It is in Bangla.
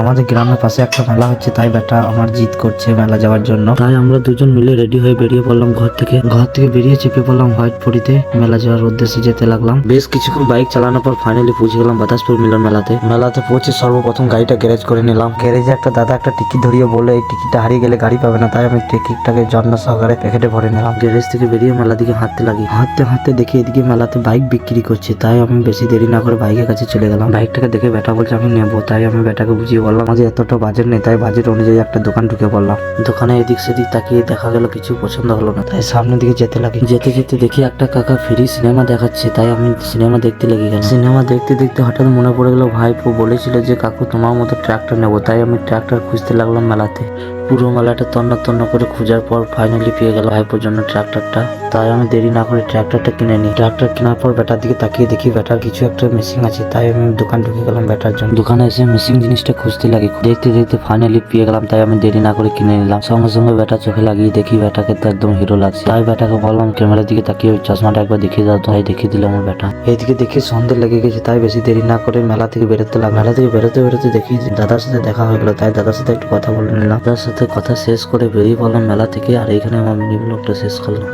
আমাদের গ্রামের পাশে একটা মেলা হচ্ছে, তাই বেটা আমার জিদ করছে মেলা যাওয়ার জন্য। তাই আমরা দুজন মিলে রেডি হয়ে বেরিয়ে পড়লাম ঘর থেকে বেরিয়ে চেপে পড়লাম হোয়াইট পরিতে মেলা যাওয়ার উদ্দেশ্যে যেতে লাগলাম। বেশ কিছুক্ষণ বাইক চালানোর পর ফাইনালি পৌঁছে গেলাম বাতাসপুর মিলন মেলাতে পৌঁছে সর্বপ্রথম গাড়িটা গ্যারেজ করে নিলাম। গ্যারেজে একটা দাদা একটা টিকিট ধরিয়ে বলে এই টিকিটটা হারিয়ে গেলে গাড়ি পাবে না, তাই আমি টিকিটটাকে যত্ন সহকারে প্যাকেটে ভরে নিলাম। গ্যারেজ থেকে বেরিয়ে মেলা দিকে হাঁটতে লাগি। হাঁটতে দেখি এদিকে মেলাতে বাইক বিক্রি করছে, তাই আমি বেশি দেরি না করে বাইকের কাছে চলে গেলাম। বাইকটাকে দেখে বেটা বলছে আমি নেবো, তাই আমি বেটাকে বুঝিয়ে বললাম আমাদের এতটা বাজেট নেই, তাই বাজেট অনুযায়ী একটা দোকান ঢুকে পড়লাম। দোকানে এদিক সেদিক তাকিয়ে দেখা গেল কিছু পছন্দ হলো না, তাই সামনের দিকে যেতে লাগি। যেতে দেখি একটা কাকা ফ্রি সিনেমা দেখাচ্ছে, তাই আমি সিনেমা দেখতে লেগে গেলাম। সিনেমা দেখতে হঠাৎ মনে পড়ে গেল ভাইপো বলেছিল যে কাকু তোমার মতো ট্রাক্টর নেবো, তাই আমি ট্রাক্টর খুঁজতে লাগলাম মেলাতে। পুরো মেলাটা তন্ন করে খোঁজার পর ফাইনালি পেয়ে গেল ভাইপোর জন্য ট্রাক্টরটা। তাই আমি দেরি না করে ট্রাক্টরটা কিনে নিই। ট্রাক্টর কেনার পর বেটার দিকে তাকিয়ে দেখি বেটার কিছু একটা মেশিন আছে, তাই আমি দোকান ঢুকে গেলাম বেটার জন্য। দোকানে এসে মেশিন জিনিসটা খুঁজতে লাগি। দেখতে ফাইনালি পেয়ে গেলাম, তাই আমি দেরি না করে কিনে নিলাম। সঙ্গে বেটা চোখে লাগিয়ে দেখি বেটাকে তো একদম হিরো লাগছে, তাই বেটাকে বললাম ক্যামেরার দিকে তাকিয়ে ওই চশমাটা একবার দেখিয়ে দাও, তাই দেখিয়ে দিলাম আমার বেটা। এইদিকে দেখি সন্ধ্যে লেগে গেছে, তাই বেশি দেরি না করে মেলা থেকে বেরোতে লাগলাম। মেলা থেকে বেরোতে দেখি দাদার সাথে দেখা হয়ে গেলো, তাই দাদার সাথে একটু কথা বলে নিলাম। দাদার সাথে কথা শেষ করে বেরিয়ে পড়লাম মেলা থেকে। আর এইখানে আমার মিনি ব্লগটা শেষ করলাম।